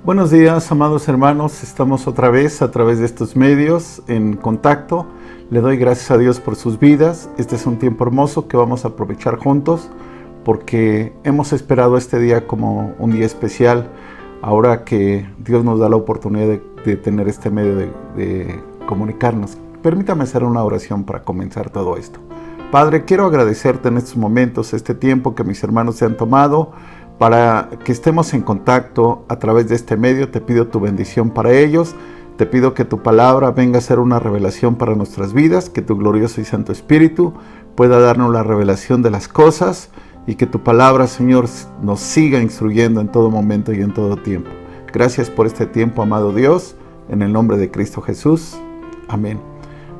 Buenos días, amados hermanos. Estamos otra vez a través de estos medios en contacto. Le doy gracias a Dios por sus vidas. Este es un tiempo hermoso que vamos a aprovechar juntos porque hemos esperado este día como un día especial. Ahora que Dios nos da la oportunidad de tener este medio de comunicarnos. Permítame hacer una oración para comenzar todo esto. Padre, quiero agradecerte en estos momentos, este tiempo que mis hermanos se han tomado para que estemos en contacto a través de este medio. Te pido tu bendición para ellos. Te pido que tu palabra venga a ser una revelación para nuestras vidas, que tu glorioso y santo Espíritu pueda darnos la revelación de las cosas y que tu palabra, Señor, nos siga instruyendo en todo momento y en todo tiempo. Gracias por este tiempo, amado Dios, en el nombre de Cristo Jesús. Amén.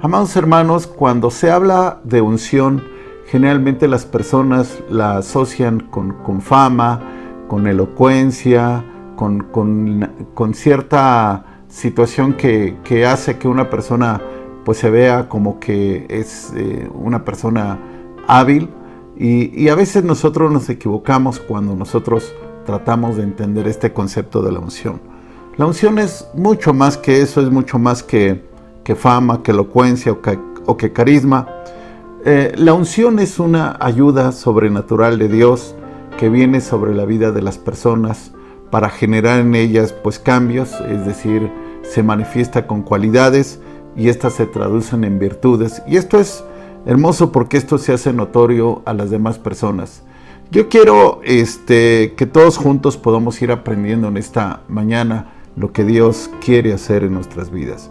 Amados hermanos, cuando se habla de unción, generalmente las personas la asocian con fama, con elocuencia, con cierta situación que hace que una persona pues se vea como que es una persona hábil. Y a veces nosotros nos equivocamos cuando nosotros tratamos de entender este concepto de la unción. La unción es mucho más que eso, es mucho más que fama, que elocuencia o que carisma. La unción es una ayuda sobrenatural de Dios que viene sobre la vida de las personas para generar en ellas pues cambios, es decir, se manifiesta con cualidades y estas se traducen en virtudes. Y esto es hermoso porque esto se hace notorio a las demás personas. Yo quiero que todos juntos podamos ir aprendiendo en esta mañana lo que Dios quiere hacer en nuestras vidas.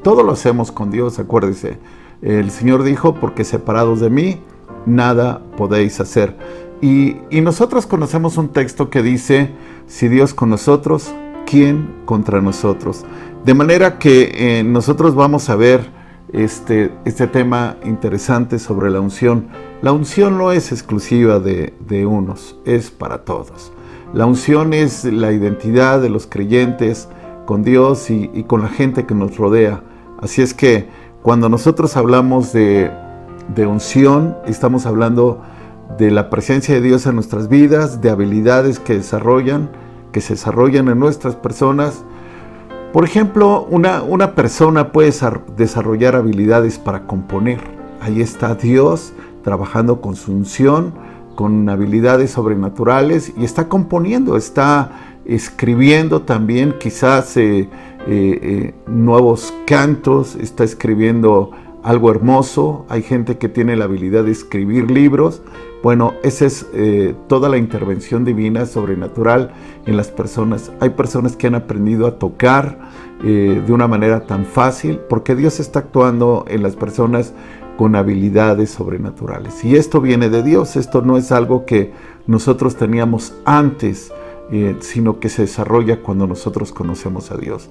Todo lo hacemos con Dios, acuérdese. El Señor dijo, porque separados de mí, nada podéis hacer. Y nosotros conocemos un texto que dice, si Dios con nosotros, ¿quién contra nosotros? De manera que nosotros vamos a ver este tema interesante sobre la unción. La unción no es exclusiva de unos, es para todos. La unción es la identidad de los creyentes con Dios y con la gente que nos rodea. Así es que cuando nosotros hablamos de unción, estamos hablando de la presencia de Dios en nuestras vidas, de habilidades que se desarrollan en nuestras personas. Por ejemplo, una persona puede desarrollar habilidades para componer. Ahí está Dios trabajando con su unción, con habilidades sobrenaturales y está componiendo, está escribiendo también quizás nuevos cantos, está escribiendo algo hermoso. Hay gente que tiene la habilidad de escribir libros. Bueno, esa es toda la intervención divina sobrenatural en las personas. Hay personas que han aprendido a tocar de una manera tan fácil porque Dios está actuando en las personas con habilidades sobrenaturales. Y esto viene de Dios, esto no es algo que nosotros teníamos antes, sino que se desarrolla cuando nosotros conocemos a Dios.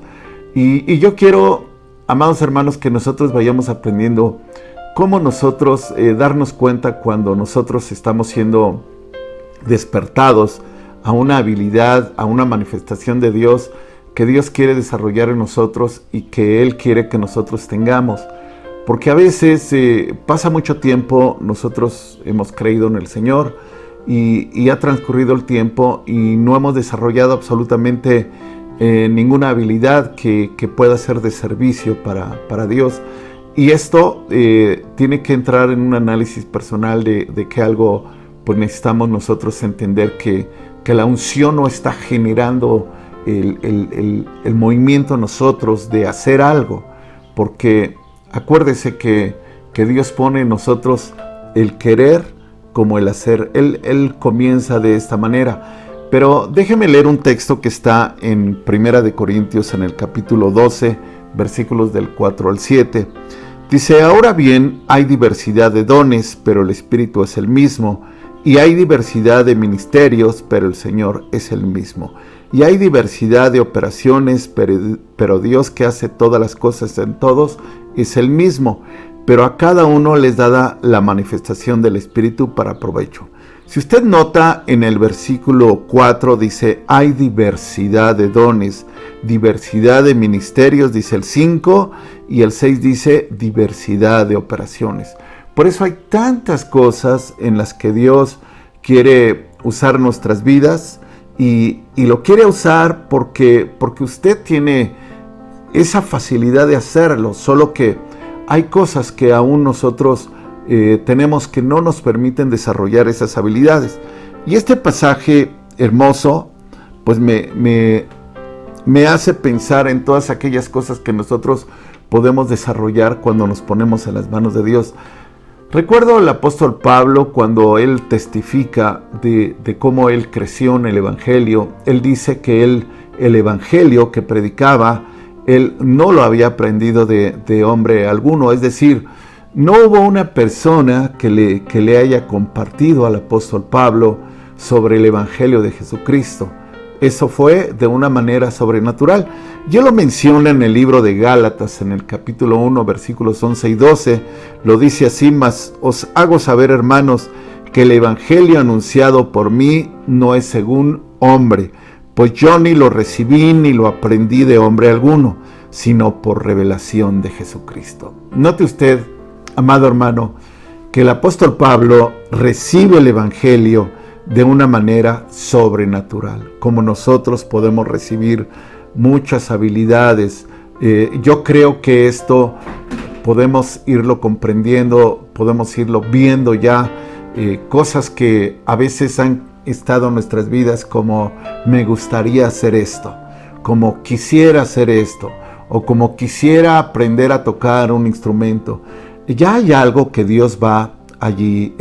Y yo quiero, amados hermanos, que nosotros vayamos aprendiendo cómo nosotros darnos cuenta cuando nosotros estamos siendo despertados a una habilidad, a una manifestación de Dios que Dios quiere desarrollar en nosotros y que Él quiere que nosotros tengamos. Porque a veces pasa mucho tiempo, nosotros hemos creído en el Señor y ha transcurrido el tiempo y no hemos desarrollado absolutamente ninguna habilidad que pueda ser de servicio para Dios. Y esto tiene que entrar en un análisis personal de que algo pues necesitamos nosotros entender que la unción no está generando el movimiento en nosotros de hacer algo, porque acuérdese que Dios pone en nosotros el querer como el hacer. Él comienza de esta manera. Pero déjeme leer un texto que está en 1 Corintios en el capítulo 12, versículos del 4 al 7. Dice, ahora bien, hay diversidad de dones, pero el Espíritu es el mismo. Y hay diversidad de ministerios, pero el Señor es el mismo. Y hay diversidad de operaciones, pero Dios que hace todas las cosas en todos es el mismo. Pero a cada uno les da la manifestación del Espíritu para provecho. Si usted nota en el versículo 4 dice, hay diversidad de dones, diversidad de ministerios, dice el 5, y el 6 dice diversidad de operaciones. Por eso hay tantas cosas en las que Dios quiere usar nuestras vidas y lo quiere usar porque usted tiene esa facilidad de hacerlo, solo que hay cosas que aún nosotros tenemos que no nos permiten desarrollar esas habilidades. Y este pasaje hermoso, pues me hace pensar en todas aquellas cosas que nosotros podemos desarrollar cuando nos ponemos en las manos de Dios. Recuerdo al apóstol Pablo cuando él testifica de cómo él creció en el Evangelio. Él dice que el Evangelio que predicaba, él no lo había aprendido de hombre alguno. Es decir, no hubo una persona que le haya compartido al apóstol Pablo sobre el Evangelio de Jesucristo. Eso fue de una manera sobrenatural. Yo lo menciona en el libro de Gálatas, en el capítulo 1, versículos 11 y 12. Lo dice así: mas os hago saber, hermanos, que el evangelio anunciado por mí no es según hombre, pues yo ni lo recibí ni lo aprendí de hombre alguno, sino por revelación de Jesucristo. Note usted, amado hermano, que el apóstol Pablo recibe el evangelio de una manera sobrenatural, como nosotros podemos recibir muchas habilidades. Yo creo que esto podemos irlo comprendiendo, podemos irlo viendo ya, cosas que a veces han estado en nuestras vidas, como me gustaría hacer esto, como quisiera hacer esto, o como quisiera aprender a tocar un instrumento. Ya hay algo que Dios va allí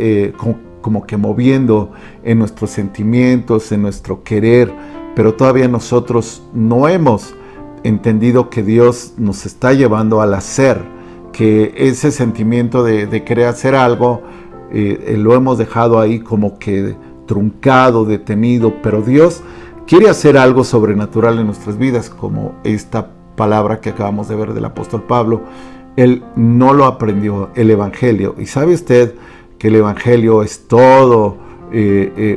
como que moviendo en nuestros sentimientos, en nuestro querer, pero todavía nosotros no hemos entendido que Dios nos está llevando al hacer, que ese sentimiento de querer hacer algo lo hemos dejado ahí como que truncado, detenido, pero Dios quiere hacer algo sobrenatural en nuestras vidas, como esta palabra que acabamos de ver del apóstol Pablo. Él no lo aprendió, el evangelio, y sabe usted que el evangelio es todo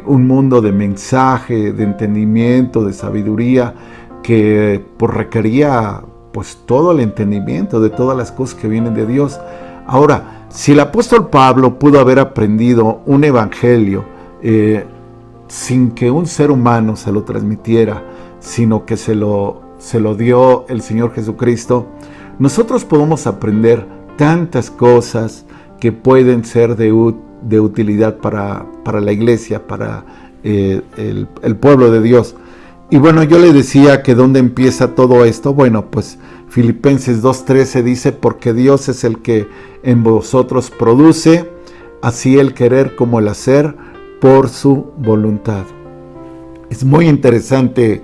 un mundo de mensaje, de entendimiento, de sabiduría, que pues requería pues todo el entendimiento de todas las cosas que vienen de Dios. Ahora, si el apóstol Pablo pudo haber aprendido un evangelio sin que un ser humano se lo transmitiera, sino que se lo dio el Señor Jesucristo, nosotros podemos aprender tantas cosas que pueden ser de utilidad para la iglesia, para el pueblo de Dios. Y bueno, yo le decía que ¿dónde empieza todo esto? Bueno, pues Filipenses 2:13 dice: porque Dios es el que en vosotros produce, así el querer como el hacer, por su voluntad. Es muy interesante,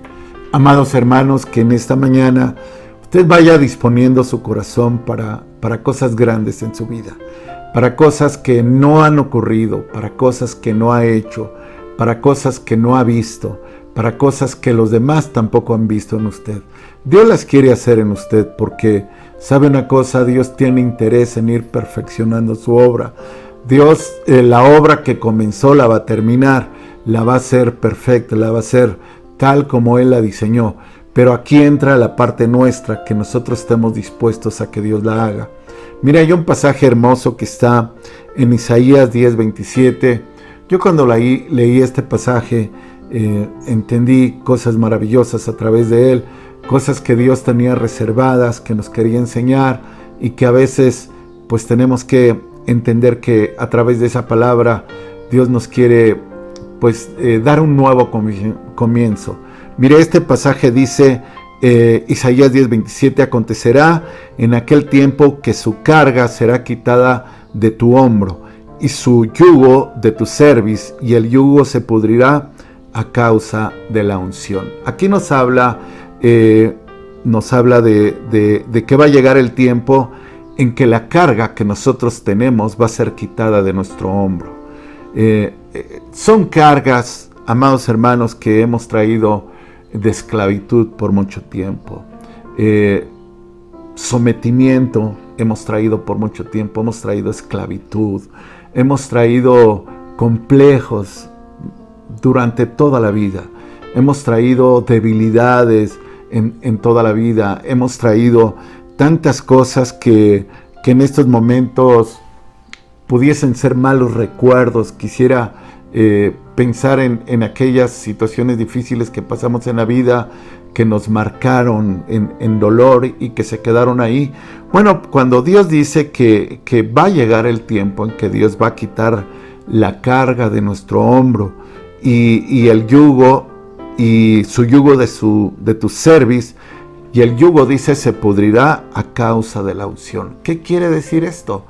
amados hermanos, que en esta mañana usted vaya disponiendo su corazón para cosas grandes en su vida, para cosas que no han ocurrido, para cosas que no ha hecho, para cosas que no ha visto, para cosas que los demás tampoco han visto en usted. Dios las quiere hacer en usted porque, ¿sabe una cosa? Dios tiene interés en ir perfeccionando su obra. Dios, la obra que comenzó la va a terminar, la va a hacer perfecta, la va a hacer tal como Él la diseñó. Pero aquí entra la parte nuestra, que nosotros estemos dispuestos a que Dios la haga. Mira, hay un pasaje hermoso que está en Isaías 10:27. Yo cuando leí este pasaje, entendí cosas maravillosas a través de él, cosas que Dios tenía reservadas, que nos quería enseñar, y que a veces pues tenemos que entender que a través de esa palabra Dios nos quiere pues dar un nuevo comienzo. Mire, este pasaje dice, Isaías 10:27: acontecerá en aquel tiempo que su carga será quitada de tu hombro y su yugo de tu cerviz, y el yugo se pudrirá a causa de la unción. Aquí nos habla de que va a llegar el tiempo en que la carga que nosotros tenemos va a ser quitada de nuestro hombro. Son cargas, amados hermanos, que hemos traído de esclavitud por mucho tiempo. Sometimiento hemos traído por mucho tiempo, hemos traído esclavitud, hemos traído complejos durante toda la vida, hemos traído debilidades en toda la vida, hemos traído tantas cosas que en estos momentos pudiesen ser malos recuerdos. Quisiera pensar en aquellas situaciones difíciles que pasamos en la vida, que nos marcaron en dolor y que se quedaron ahí. Bueno, cuando Dios dice que va a llegar el tiempo en que Dios va a quitar la carga de nuestro hombro y el yugo, y su yugo de tu cerviz, y el yugo, dice, se pudrirá a causa de la unción. ¿Qué quiere decir esto?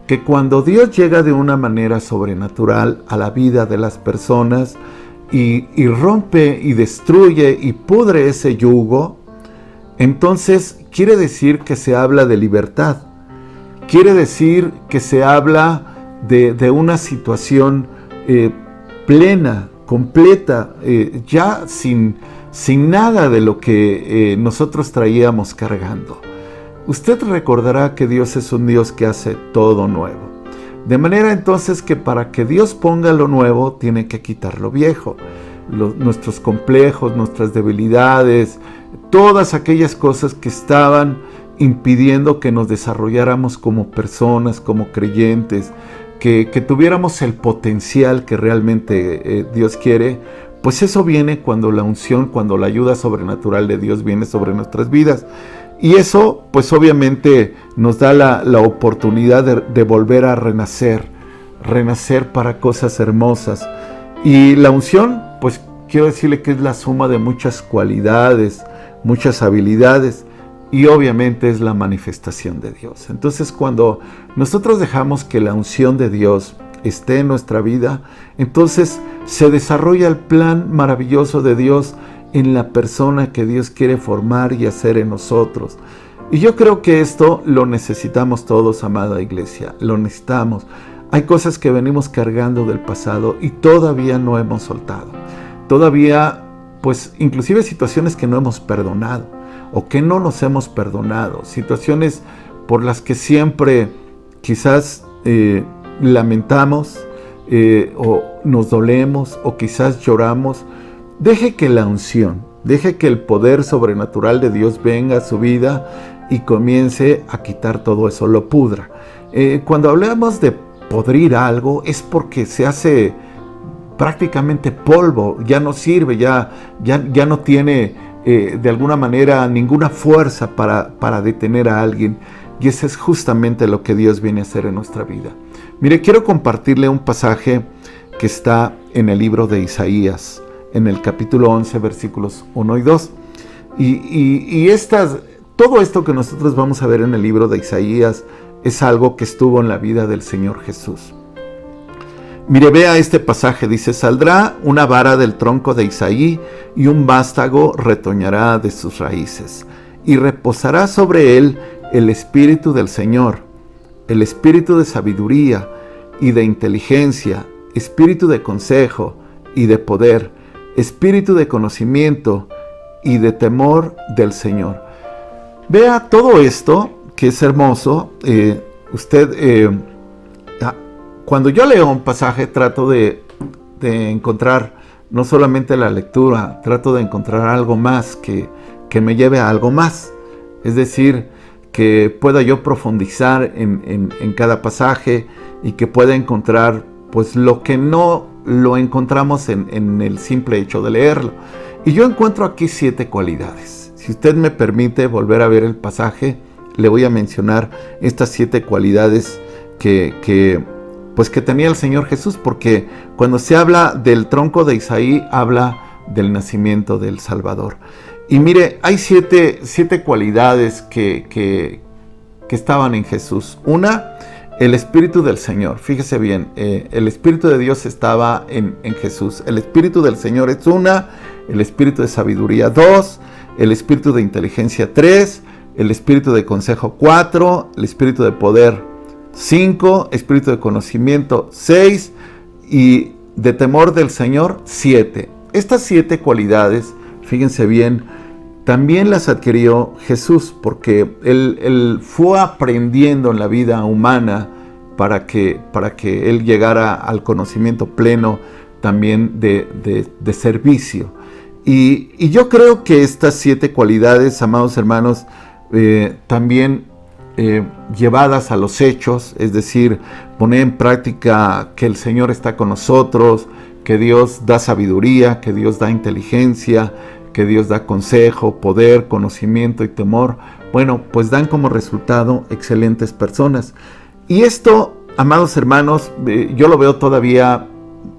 Que cuando Dios llega de una manera sobrenatural a la vida de las personas y rompe y destruye y pudre ese yugo, entonces quiere decir que se habla de libertad. Quiere decir que se habla de una situación plena, completa, ya sin nada de lo que nosotros traíamos cargando. Usted recordará que Dios es un Dios que hace todo nuevo. De manera entonces que para que Dios ponga lo nuevo, tiene que quitar lo viejo. Nuestros complejos, nuestras debilidades, todas aquellas cosas que estaban impidiendo que nos desarrolláramos como personas, como creyentes, que tuviéramos el potencial que realmente Dios quiere. Pues eso viene cuando la unción, cuando la ayuda sobrenatural de Dios viene sobre nuestras vidas. Y eso, pues obviamente nos da la oportunidad de volver a renacer para cosas hermosas. Y la unción, pues quiero decirle que es la suma de muchas cualidades, muchas habilidades, y obviamente es la manifestación de Dios. Entonces, cuando nosotros dejamos que la unción de Dios esté en nuestra vida, entonces se desarrolla el plan maravilloso de Dios en la persona que Dios quiere formar y hacer en nosotros. Y yo creo que esto lo necesitamos todos, amada iglesia, lo necesitamos. Hay cosas que venimos cargando del pasado y todavía no hemos soltado. Todavía, pues, inclusive situaciones que no hemos perdonado o que no nos hemos perdonado. Situaciones por las que siempre quizás lamentamos o nos dolemos o quizás lloramos. Deje que la unción, deje que el poder sobrenatural de Dios venga a su vida y comience a quitar todo eso, lo pudra. Cuando hablamos de podrir algo es porque se hace prácticamente polvo, ya no sirve, ya no tiene de alguna manera ninguna fuerza para detener a alguien. Y ese es justamente lo que Dios viene a hacer en nuestra vida. Mire, quiero compartirle un pasaje que está en el libro de Isaías, en el capítulo 11, versículos 1 y 2. Todo esto que nosotros vamos a ver en el libro de Isaías es algo que estuvo en la vida del Señor Jesús. Mire, vea este pasaje, dice: saldrá una vara del tronco de Isaí y un vástago retoñará de sus raíces, y reposará sobre él el espíritu del Señor, el espíritu de sabiduría y de inteligencia, espíritu de consejo y de poder, espíritu de conocimiento y de temor del Señor. Vea todo esto que es hermoso. Cuando yo leo un pasaje trato de encontrar no solamente la lectura, trato de encontrar algo más que me lleve a algo más. Es decir, que pueda yo profundizar en cada pasaje y que pueda encontrar pues lo que no lo encontramos en el simple hecho de leerlo. Y yo encuentro aquí 7 cualidades. Si usted me permite volver a ver el pasaje, le voy a mencionar estas 7 cualidades que tenía el Señor Jesús, porque cuando se habla del tronco de Isaí, habla del nacimiento del Salvador. Y mire, hay 7 cualidades que estaban en Jesús. Una, el Espíritu del Señor. Fíjese bien, el Espíritu de Dios estaba en Jesús. El Espíritu del Señor es una, el Espíritu de sabiduría 2, el Espíritu de inteligencia 3, el Espíritu de consejo 4, el Espíritu de poder 5, Espíritu de conocimiento 6 y de temor del Señor 7. Estas 7 cualidades, fíjense bien, también las adquirió Jesús, porque él fue aprendiendo en la vida humana para que él llegara al conocimiento pleno también de servicio. Y yo creo que estas 7 cualidades, amados hermanos, también llevadas a los hechos, es decir, poner en práctica que el Señor está con nosotros, que Dios da sabiduría, que Dios da inteligencia, que Dios da consejo, poder, conocimiento y temor. Bueno, pues dan como resultado excelentes personas. Y esto, amados hermanos, yo lo veo todavía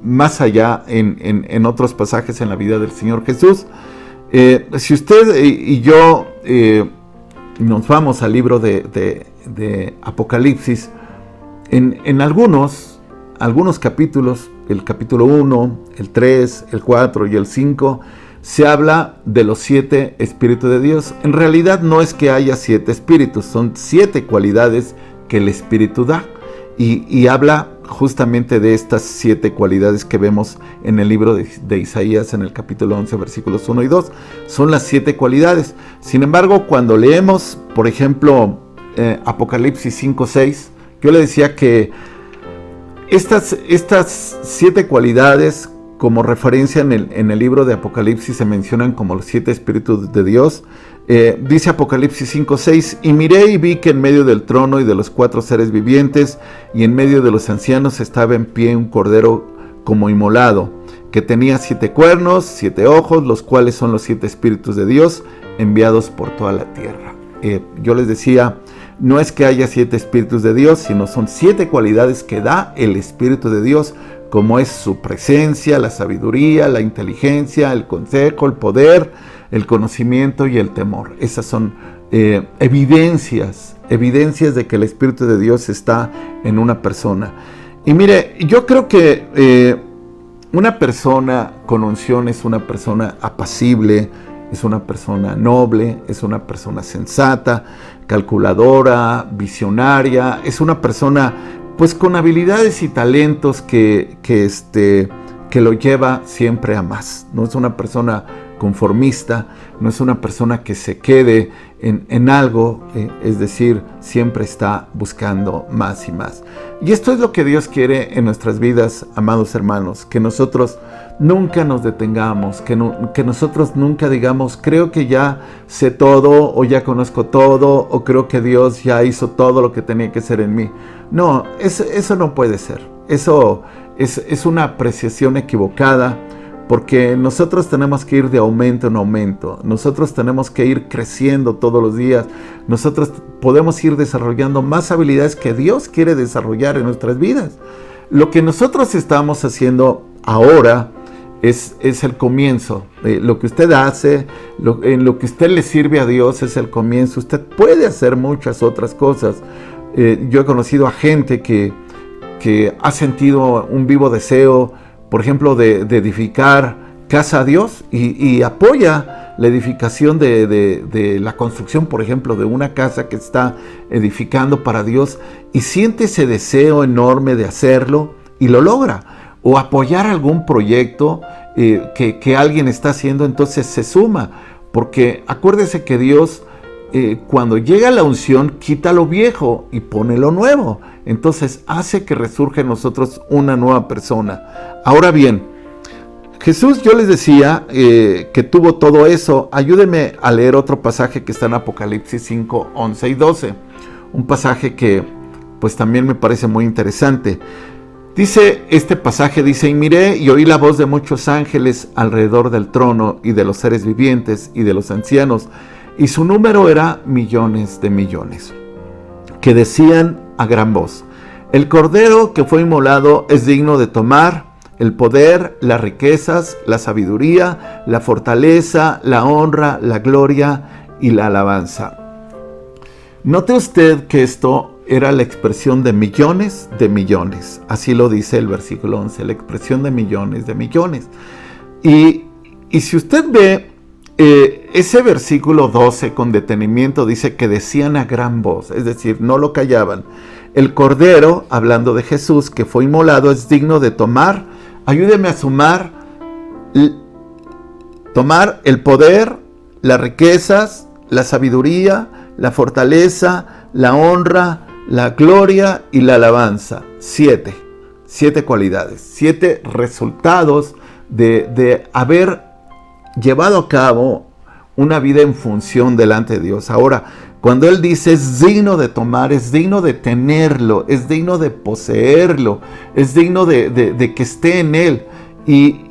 más allá en otros pasajes en la vida del Señor Jesús. Si usted y yo nos vamos al libro de Apocalipsis, en algunos capítulos, el capítulo 1, el 3, el 4 y el 5, se habla de los 7 espíritus de Dios. En realidad no es que haya 7 espíritus, son 7 cualidades que el Espíritu da. Y habla justamente de estas 7 cualidades que vemos en el libro de Isaías, en el capítulo 11, versículos 1 y 2. Son las 7 cualidades. Sin embargo, cuando leemos, por ejemplo, Apocalipsis 5, 6, yo le decía que estas 7 cualidades, como referencia en el libro de Apocalipsis, se mencionan como los 7 espíritus de Dios. Dice Apocalipsis 5:6, y miré y vi que en medio del trono y de los 4 seres vivientes y en medio de los ancianos estaba en pie un cordero como inmolado, que tenía 7 cuernos, 7 ojos, los cuales son los 7 espíritus de Dios enviados por toda la tierra. Yo les decía, no es que haya 7 espíritus de Dios, sino son 7 cualidades que da el Espíritu de Dios, como es su presencia, la sabiduría, la inteligencia, el consejo, el poder, el conocimiento y el temor. Esas son evidencias de que el Espíritu de Dios está en una persona. Y mire, yo creo que una persona con unción es una persona apacible, es una persona noble, es una persona sensata, calculadora, visionaria, es una persona pues con habilidades y talentos que lo lleva siempre a más. No es una persona conformista, no es una persona que se quede en algo, es decir, siempre está buscando más y más. Y esto es lo que Dios quiere en nuestras vidas, amados hermanos, que nosotros nunca nos detengamos, que nosotros nunca digamos, creo que ya sé todo, o ya conozco todo, o creo que Dios ya hizo todo lo que tenía que hacer en mí. No, eso no puede ser. Eso es una apreciación equivocada, porque nosotros tenemos que ir de aumento en aumento. Nosotros tenemos que ir creciendo todos los días. Nosotros podemos ir desarrollando más habilidades que Dios quiere desarrollar en nuestras vidas. Lo que nosotros estamos haciendo ahora es el comienzo. Lo que usted hace, en lo que usted le sirve a Dios es el comienzo. Usted puede hacer muchas otras cosas. Yo he conocido a gente que ha sentido un vivo deseo, por ejemplo, de edificar casa a Dios y apoya la edificación de la construcción, por ejemplo, de una casa que está edificando para Dios, y siente ese deseo enorme de hacerlo y lo logra. O apoyar algún proyecto que alguien está haciendo, entonces se suma. Porque acuérdese que Dios, cuando llega la unción, quita lo viejo y pone lo nuevo. Entonces hace que resurja en nosotros una nueva persona. Ahora bien, Jesús, yo les decía que tuvo todo eso. Ayúdenme a leer otro pasaje que está en Apocalipsis 5, 11 y 12. Un pasaje que pues también me parece muy interesante. Dice este pasaje, dice, y miré y oí la voz de muchos ángeles alrededor del trono y de los seres vivientes y de los ancianos, y su número era millones de millones, que decían a gran voz, el cordero que fue inmolado es digno de tomar el poder, las riquezas, la sabiduría, la fortaleza, la honra, la gloria y la alabanza. Note usted que esto era la expresión de millones de millones. Así lo dice el versículo 11, la expresión de millones de millones. Y si usted ve ese versículo 12 con detenimiento, dice que decían a gran voz, es decir, no lo callaban. El cordero, hablando de Jesús, que fue inmolado, es digno de tomar, ayúdeme a sumar, tomar el poder, las riquezas, la sabiduría, la fortaleza, la honra, la gloria y la alabanza. 7 cualidades, 7 resultados de haber llevado a cabo una vida en función delante de Dios. Ahora, cuando Él dice es digno de tomar, es digno de tenerlo, es digno de poseerlo, es digno de que esté en Él. Y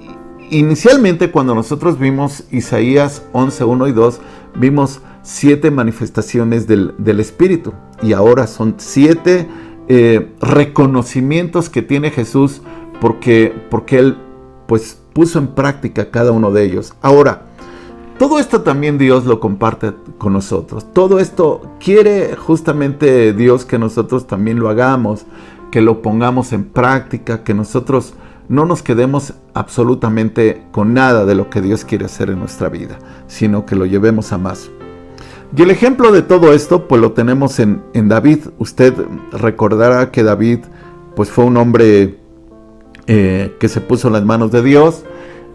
inicialmente cuando nosotros vimos Isaías 11, 1 y 2, vimos 7 manifestaciones del Espíritu. Y ahora son 7 reconocimientos que tiene Jesús porque Él pues puso en práctica cada uno de ellos. Ahora, todo esto también Dios lo comparte con nosotros. Todo esto quiere justamente Dios que nosotros también lo hagamos, que lo pongamos en práctica, que nosotros no nos quedemos absolutamente con nada de lo que Dios quiere hacer en nuestra vida, sino que lo llevemos a más. Y el ejemplo de todo esto, pues lo tenemos en David. Usted recordará que David, pues fue un hombre que se puso en las manos de Dios.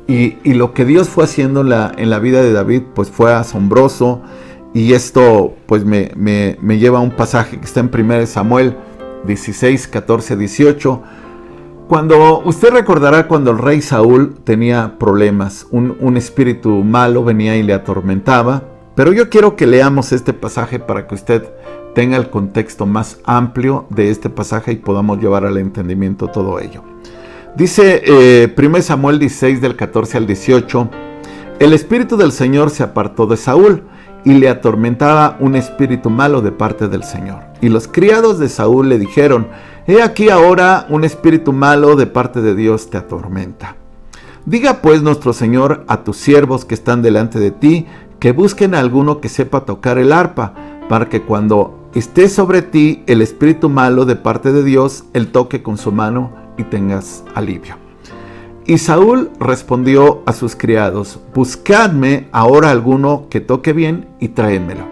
Y lo que Dios fue haciendo en la vida de David, pues fue asombroso. Y esto, pues me lleva a un pasaje que está en 1 Samuel 16, 14, 18. Cuando usted recordará cuando el rey Saúl tenía problemas, un espíritu malo venía y le atormentaba. Pero yo quiero que leamos este pasaje para que usted tenga el contexto más amplio de este pasaje y podamos llevar al entendimiento todo ello. Dice 1 Samuel 16 del 14 al 18, el espíritu del Señor se apartó de Saúl y le atormentaba un espíritu malo de parte del Señor. Y los criados de Saúl le dijeron, he aquí ahora un espíritu malo de parte de Dios te atormenta. Diga pues nuestro Señor a tus siervos que están delante de ti, que busquen a alguno que sepa tocar el arpa, para que cuando esté sobre ti el espíritu malo de parte de Dios, él toque con su mano y tengas alivio. Y Saúl respondió a sus criados, buscadme ahora alguno que toque bien y tráenmelo.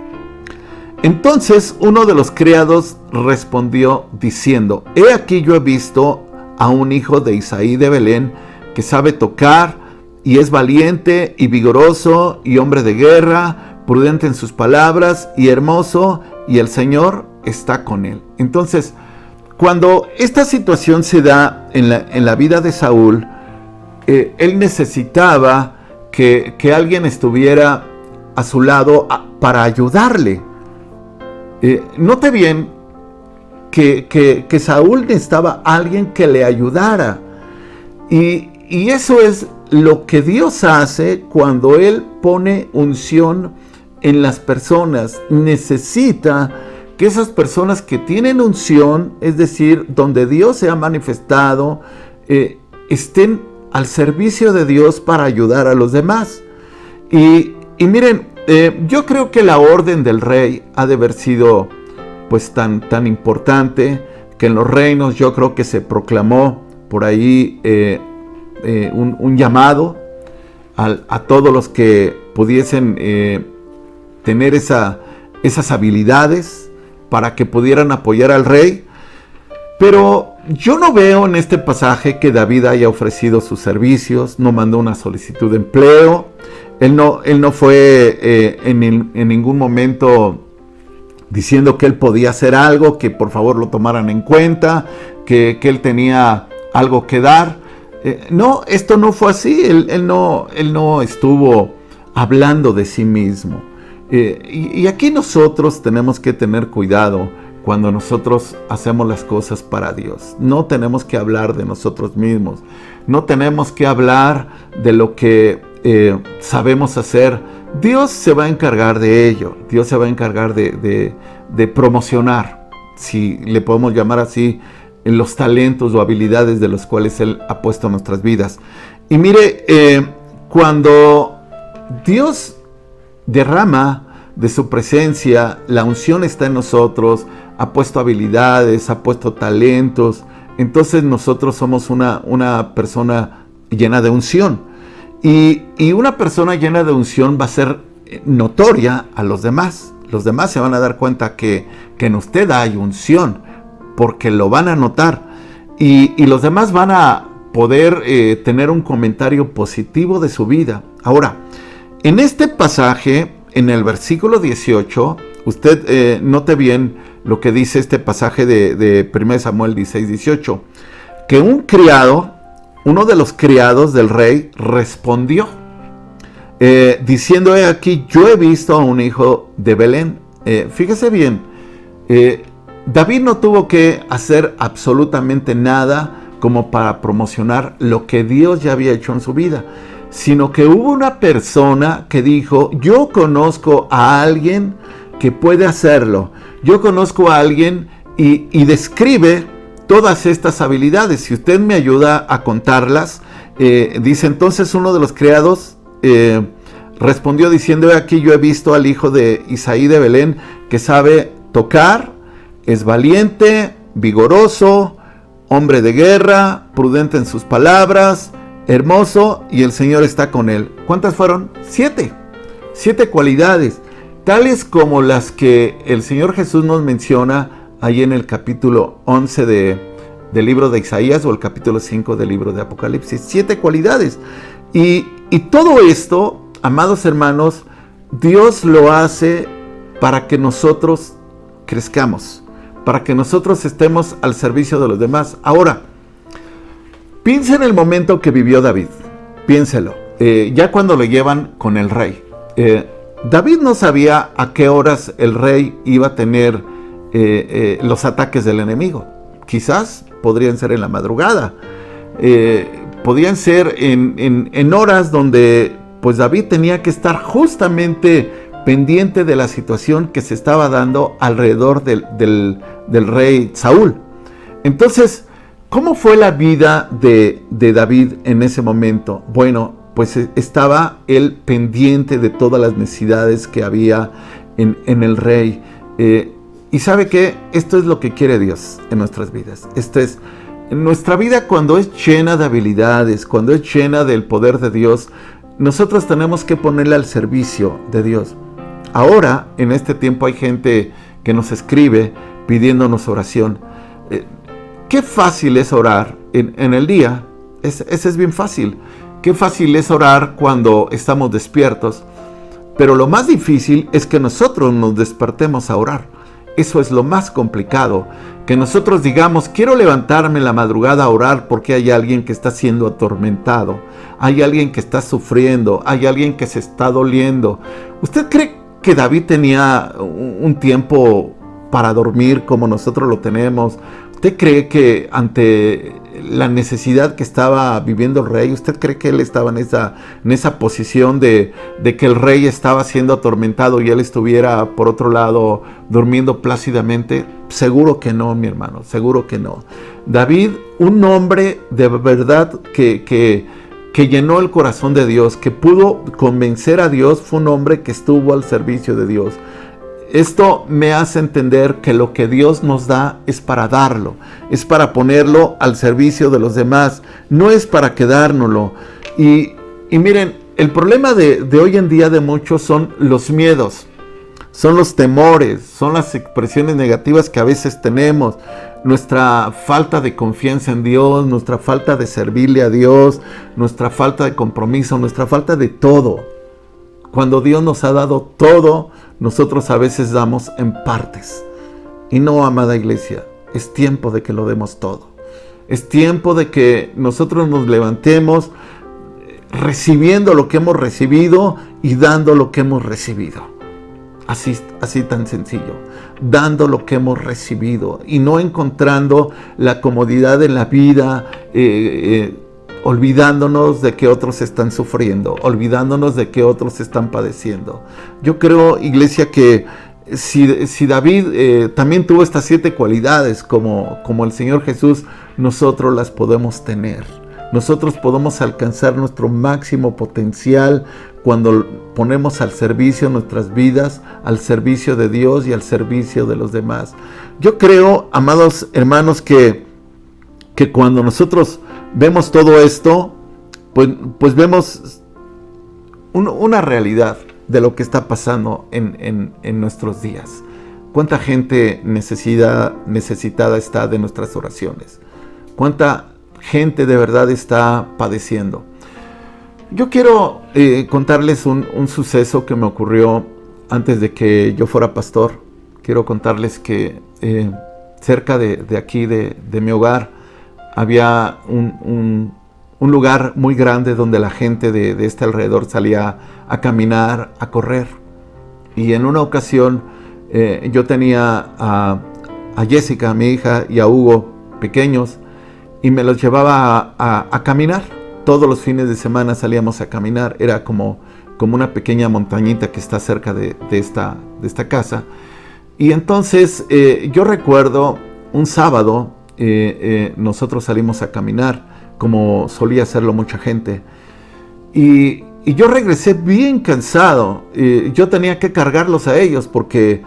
Entonces uno de los criados respondió diciendo, he aquí yo he visto a un hijo de Isaí de Belén que sabe tocar y es valiente y vigoroso y hombre de guerra, prudente en sus palabras y hermoso, y el Señor está con él. Entonces, cuando esta situación se da en la vida de Saúl, él necesitaba que alguien estuviera a su lado para ayudarle. Note bien que Saúl necesitaba a alguien que le ayudara. Y eso es lo que Dios hace cuando Él pone unción en las personas. Necesita que esas personas que tienen unción, es decir, donde Dios se ha manifestado, estén al servicio de Dios para ayudar a los demás. Y miren, yo creo que la orden del rey ha de haber sido pues tan importante, que en los reinos yo creo que se proclamó por ahí un llamado a todos los que pudiesen tener esas habilidades para que pudieran apoyar al rey. Pero yo no veo en este pasaje que David haya ofrecido sus servicios, no mandó una solicitud de empleo, él no fue en ningún momento diciendo que él podía hacer algo, que por favor lo tomaran en cuenta, que él tenía algo que dar. No, esto no fue así, él no estuvo hablando de sí mismo. Y aquí nosotros tenemos que tener cuidado cuando nosotros hacemos las cosas para Dios. No tenemos que hablar de nosotros mismos, no tenemos que hablar de lo que sabemos hacer. Dios se va a encargar de ello, Dios se va a encargar de promocionar, si le podemos llamar así, los talentos o habilidades de los cuales Él ha puesto en nuestras vidas. Y mire, cuando Dios derrama de su presencia, la unción está en nosotros, ha puesto habilidades, ha puesto talentos, entonces nosotros somos una persona llena de unción. Y una persona llena de unción va a ser notoria a los demás. Los demás se van a dar cuenta que en usted hay unción, porque lo van a notar. Y los demás van a poder tener un comentario positivo de su vida. Ahora, en este pasaje, en el versículo 18, usted note bien lo que dice este pasaje de 1 Samuel 16, 18, que uno de los criados del rey respondió, diciendo, aquí yo he visto a un hijo de Belén. Fíjese bien, David no tuvo que hacer absolutamente nada como para promocionar lo que Dios ya había hecho en su vida, sino que hubo una persona que dijo, yo conozco a alguien que puede hacerlo, yo conozco a alguien y describe todas estas habilidades. Si usted me ayuda a contarlas, dice, entonces uno de los criados respondió diciendo, aquí yo he visto al hijo de Isaí de Belén, que sabe tocar, es valiente, vigoroso, hombre de guerra, prudente en sus palabras, hermoso, y el Señor está con él. ¿Cuántas fueron? 7. 7 cualidades, tales como las que el Señor Jesús nos menciona ahí en el capítulo 11 del libro de Isaías o el capítulo 5 del libro de Apocalipsis. 7 cualidades. Y todo esto, amados hermanos, Dios lo hace para que nosotros crezcamos, para que nosotros estemos al servicio de los demás. Ahora, piensa en el momento que vivió David, piénselo, ya cuando lo llevan con el rey. David no sabía a qué horas el rey iba a tener los ataques del enemigo. Quizás podrían ser en la madrugada, podían ser en horas donde pues David tenía que estar justamente pendiente de la situación que se estaba dando alrededor del rey Saúl. Entonces, ¿cómo fue la vida de David en ese momento? Bueno, pues estaba él pendiente de todas las necesidades que había en el rey. Y ¿sabe qué? Esto es lo que quiere Dios en nuestras vidas. Esto es, en nuestra vida, cuando es llena de habilidades, cuando es llena del poder de Dios, nosotros tenemos que ponerla al servicio de Dios. Ahora, en este tiempo, hay gente que nos escribe pidiéndonos oración. Qué fácil es orar en el día. Ese es bien fácil. Qué fácil es orar cuando estamos despiertos. Pero lo más difícil es que nosotros nos despertemos a orar. Eso es lo más complicado. Que nosotros digamos, quiero levantarme en la madrugada a orar porque hay alguien que está siendo atormentado. Hay alguien que está sufriendo. Hay alguien que se está doliendo. ¿Usted cree que David tenía un tiempo para dormir como nosotros lo tenemos? ¿Usted cree que ante la necesidad que estaba viviendo el rey, usted cree que él estaba en esa posición de que el rey estaba siendo atormentado y él estuviera por otro lado durmiendo plácidamente? Seguro que no, mi hermano, seguro que no. David, un hombre de verdad que llenó el corazón de Dios, que pudo convencer a Dios, fue un hombre que estuvo al servicio de Dios. Esto me hace entender que lo que Dios nos da es para darlo, es para ponerlo al servicio de los demás, no es para quedárnoslo. Y miren, el problema de hoy en día de muchos son los miedos, son los temores, son las expresiones negativas que a veces tenemos, nuestra falta de confianza en Dios, nuestra falta de servirle a Dios, nuestra falta de compromiso, nuestra falta de todo. Cuando Dios nos ha dado todo, nosotros a veces damos en partes. Y no, amada iglesia, es tiempo de que lo demos todo. Es tiempo de que nosotros nos levantemos recibiendo lo que hemos recibido y dando lo que hemos recibido. Así tan sencillo. Dando lo que hemos recibido y no encontrando la comodidad en la vida, olvidándonos de que otros están sufriendo, olvidándonos de que otros están padeciendo. Yo creo, iglesia, que si David también tuvo estas 7 cualidades como el Señor Jesús, nosotros las podemos tener. Nosotros podemos alcanzar nuestro máximo potencial cuando ponemos al servicio nuestras vidas, al servicio de Dios y al servicio de los demás. Yo creo, amados hermanos, que cuando nosotros vemos todo esto, pues vemos una realidad de lo que está pasando en nuestros días. ¿Cuánta gente necesitada está de nuestras oraciones? ¿Cuánta gente de verdad está padeciendo? Yo quiero contarles un suceso que me ocurrió antes de que yo fuera pastor. Quiero contarles que cerca de aquí, de mi hogar, había un lugar muy grande donde la gente de este alrededor salía a caminar, a correr. Y en una ocasión yo tenía a Jessica, mi hija, y a Hugo, pequeños, y me los llevaba a caminar. Todos los fines de semana salíamos a caminar. Era como una pequeña montañita que está cerca de esta casa. Y entonces yo recuerdo un sábado, nosotros salimos a caminar, como solía hacerlo mucha gente. Y yo regresé bien cansado. Yo tenía que cargarlos a ellos porque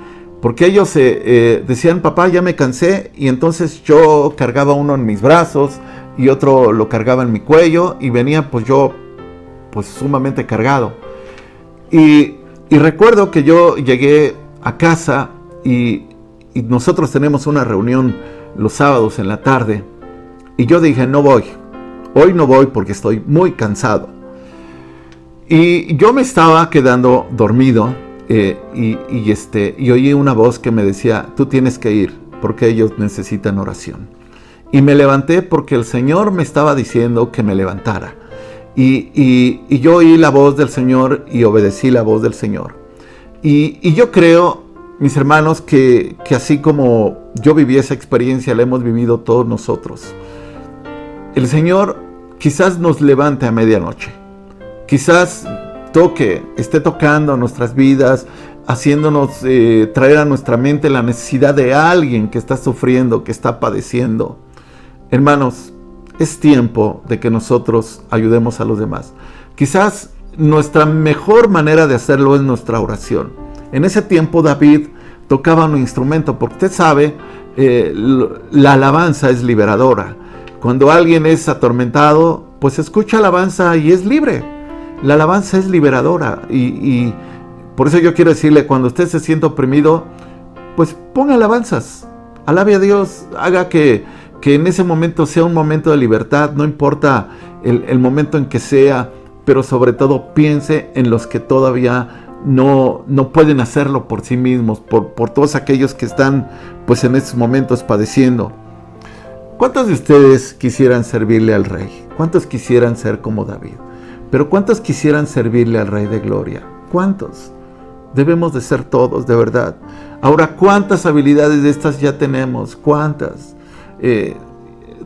ellos decían, papá, ya me cansé. Y entonces yo cargaba uno en mis brazos y otro lo cargaba en mi cuello. Y venía pues yo sumamente cargado. Y recuerdo que yo llegué a casa y nosotros tenemos una reunión los sábados en la tarde. Y yo dije, no voy. Hoy no voy porque estoy muy cansado. Y yo me estaba quedando dormido y oí una voz que me decía, tú tienes que ir porque ellos necesitan oración. Y me levanté porque el Señor me estaba diciendo que me levantara. Y yo oí la voz del Señor y obedecí la voz del Señor. Y yo creo, mis hermanos, que así como yo viví esa experiencia, la hemos vivido todos nosotros. El Señor quizás nos levante a medianoche. Quizás esté tocando nuestras vidas, haciéndonos traer a nuestra mente la necesidad de alguien que está sufriendo, que está padeciendo. Hermanos, es tiempo de que nosotros ayudemos a los demás. Quizás nuestra mejor manera de hacerlo es nuestra oración. En ese tiempo David tocaba un instrumento, porque usted sabe, la alabanza es liberadora. Cuando alguien es atormentado, pues escucha alabanza y es libre. La alabanza es liberadora y por eso yo quiero decirle, cuando usted se sienta oprimido, pues ponga alabanzas, alabe a Dios, haga que en ese momento sea un momento de libertad, no importa el momento en que sea, pero sobre todo piense en los que todavía no pueden hacerlo por sí mismos, por todos aquellos que están pues en estos momentos padeciendo. ¿Cuántos de ustedes quisieran servirle al Rey? ¿Cuántos quisieran ser como David? Pero ¿cuántos quisieran servirle al Rey de Gloria? ¿Cuántos? Debemos de ser todos, de verdad. Ahora, ¿cuántas habilidades de estas ya tenemos? ¿Cuántas?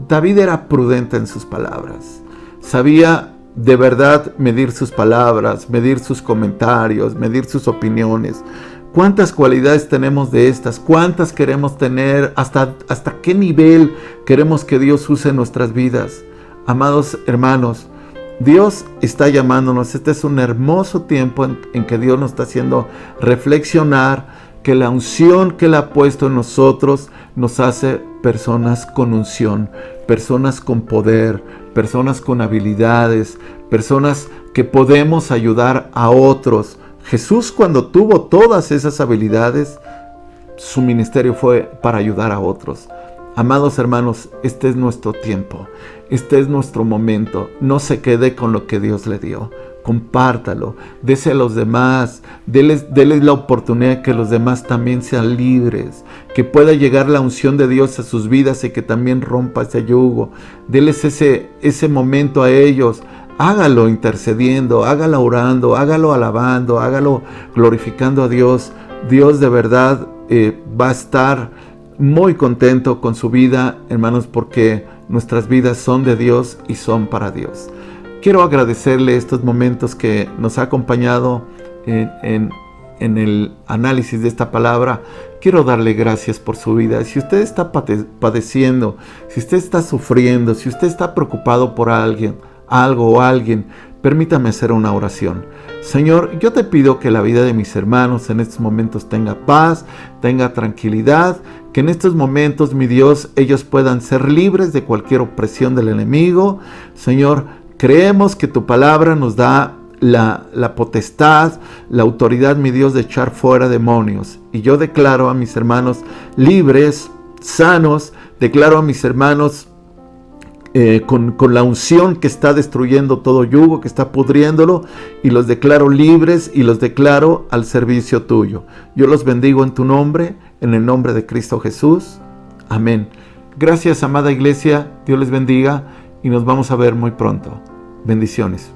David era prudente en sus palabras. Sabía de verdad medir sus palabras, medir sus comentarios, medir sus opiniones. ¿Cuántas cualidades tenemos de estas? ¿Cuántas queremos tener? ¿Hasta qué nivel queremos que Dios use en nuestras vidas? Amados hermanos, Dios está llamándonos. Este es un hermoso tiempo en que Dios nos está haciendo reflexionar que la unción que Él ha puesto en nosotros nos hace personas con unción, personas con poder, personas con habilidades, personas que podemos ayudar a otros. Jesús, cuando tuvo todas esas habilidades, su ministerio fue para ayudar a otros. Amados hermanos, este es nuestro tiempo, este es nuestro momento. No se quede con lo que Dios le dio. Compártalo, dese a los demás, déles la oportunidad de que los demás también sean libres, que pueda llegar la unción de Dios a sus vidas y que también rompa ese yugo. Déles ese momento a ellos. Hágalo intercediendo, hágalo orando, hágalo alabando, hágalo glorificando a Dios. Dios de verdad va a estar muy contento con su vida, hermanos, porque nuestras vidas son de Dios y son para Dios. Quiero agradecerle estos momentos que nos ha acompañado en el análisis de esta palabra. Quiero darle gracias por su vida. Si usted está padeciendo, si usted está sufriendo, si usted está preocupado por alguien, algo o alguien, permítame hacer una oración. Señor, yo te pido que la vida de mis hermanos en estos momentos tenga paz, tenga tranquilidad, que en estos momentos, mi Dios, ellos puedan ser libres de cualquier opresión del enemigo. Señor, creemos que tu palabra nos da la potestad, la autoridad, mi Dios, de echar fuera demonios. Y yo declaro a mis hermanos libres, sanos, declaro a mis hermanos con la unción que está destruyendo todo yugo, que está pudriéndolo, y los declaro libres y los declaro al servicio tuyo. Yo los bendigo en tu nombre, en el nombre de Cristo Jesús. Amén. Gracias, amada iglesia. Dios les bendiga y nos vamos a ver muy pronto. Bendiciones.